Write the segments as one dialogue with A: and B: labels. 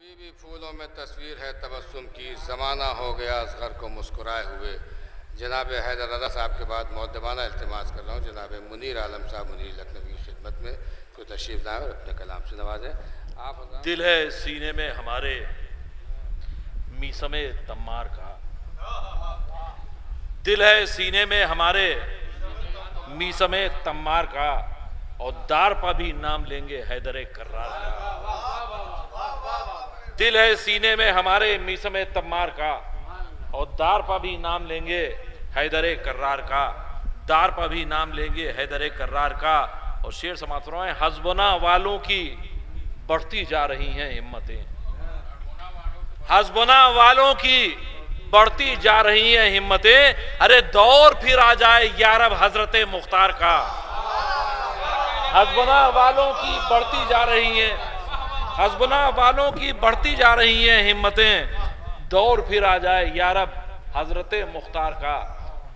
A: अभी भी फूलों में तस्वीर है तबस्सुम की, ज़माना हो गया असग़र को मुस्कुराए हुए। जनाब हैदर रज़ा साहब के बाद मुअद्दबाना इल्तिमास कर रहा हूँ जनाब मुनीर आलम साहब मुनीर लखनवी की खिदमत में तो तशरीफ़ लाएं और अपने कलाम से नवाजें। आप
B: दिल है सीने में हमारे मीसमे तम्मार का, दिल है सीने में हमारे मीसमे तम्मार का, और दार पर भी नाम लेंगे हैदर कर्रार का। दिल है सीने में हमारे मीसमे तम्मार का, और दार पर भी नाम लेंगे हैदर कर्रार का, दार पर भी नाम लेंगे हैदर कर्रार का। और शेर समाप्त फरमाएं, हज़्बुना वालों की बढ़ती जा रही हैं हिम्मतें, हज़्बुना वालों की बढ़ती जा रही हैं हिम्मतें। अरे दौर फिर आ जाए यारब हजरत मुख्तार का, हज़्बुना वालों की बढ़ती जा रही हैं, हज़्बुना वालों की बढ़ती जा रही हैं हिम्मतें। दौर फिर आ जाए यारब हजरत मुख्तार का,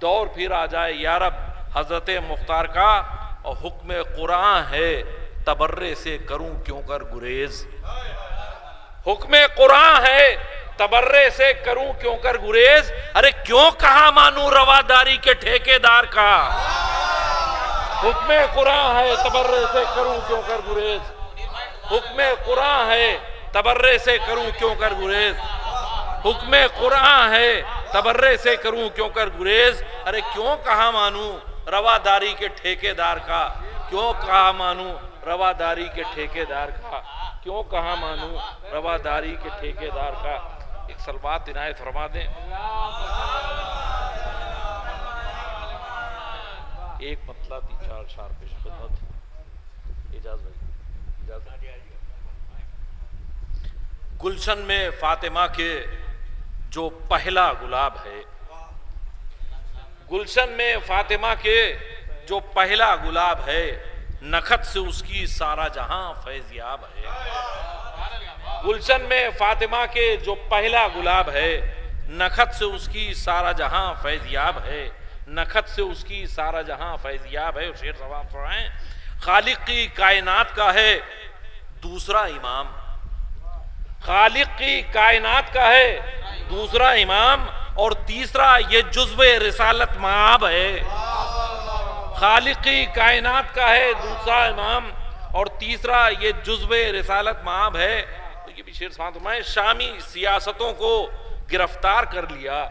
B: दौर फिर आ जाए यारब हजरत मुख्तार का। और हुक्म कुरान है तबर्रे से करूं क्यों कर गुरेज, हुक्म कुरान है तबर्रे से करूं क्यों कर गुरेज। अरे क्यों कहा मानू रवादारी के ठेकेदार का, हुक्म कुरान है तबर्रे से करूं क्यों कर गुरेज, हुक्म कुरान है तबर्रे से करूं क्यों कर गुरेज, हुक्म कुरान है तबर्रे से करूं क्यों कर गुरेज। अरे क्यों कहा मानू रवादारी के ठेकेदार का, क्यों कहा मानू रवादारी के ठेकेदार का, क्यों कहा मानू रवादारी के ठेकेदार का। एक सलवात इनायत फरमा दें। एक मतला 3-4 शार पेश खिदमत इजाजत। गुलशन में फातिमा के जो पहला गुलाब है, गुलशन में फातिमा के जो पहला गुलाब है, नखत से उसकी सारा जहां फैज़याब है। गुलशन में फातिमा के जो पहला गुलाब है, नखत से उसकी सारा जहां फैज़याब है, नखत से उसकी सारा जहां फैज़याब है। और शेर सवाब फरमाएं, खालिक की कायनात का है दूसरा इमाम, खालिक की कायनात का है दूसरा इमाम, और तीसरा ये जुज़्वे रिसालत माब है। खालिक की कायनात का है दूसरा इमाम, और तीसरा ये जुज़्वे रिसालत माब है। तो ये भी शेर साथ में, शामी सियासतों को गिरफ्तार कर लिया,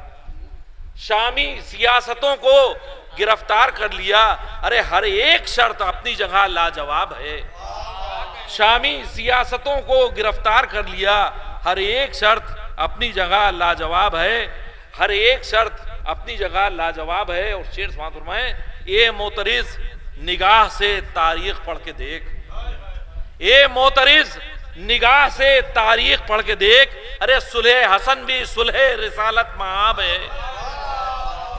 B: शामी सियासतों को गिरफ्तार कर लिया। अरे हर एक शर्त अपनी जगह लाजवाब है, शामी सियासतों को गिरफ्तार कर लिया, हर एक शर्त अपनी जगह लाजवाब है, हर एक शर्त अपनी जगह लाजवाब है। और शेर समाप्त फरमाएं, ए मोतरिज निगाह से तारीख पढ़ के देख, ए मोतरिज निगाह से तारीख पढ़ के देख। अरे सुलह हसन भी सुलह रिसालत माब है,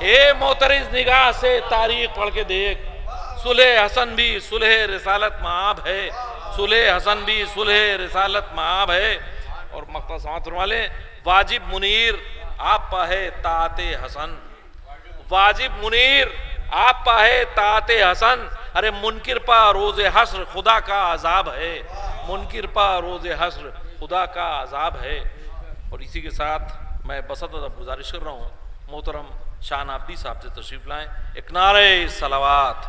B: ए मोतरिज निगाह से तारीख पढ़ के देख, सुलह हसन भी सुलह रिसालत माब है, सुलह हसन भी सुलह रिसालत माब है। और मक्ता समाप्त वाले, वाजिब मुनीर आप है ताते हसन, वाजिब मुनीर आप है ताते हसन। अरे मुनकिर पा रोज़े हश्र खुदा का अजाब है, मुनकिर पा रोज़े हश्र खुदा का अजाब है। और इसी के साथ मैं बसत अदब गुजारिश कर रहा हूँ, मोहतरम शाह नबी साहब से तशरीफ लाएं, एक नारे सलावत।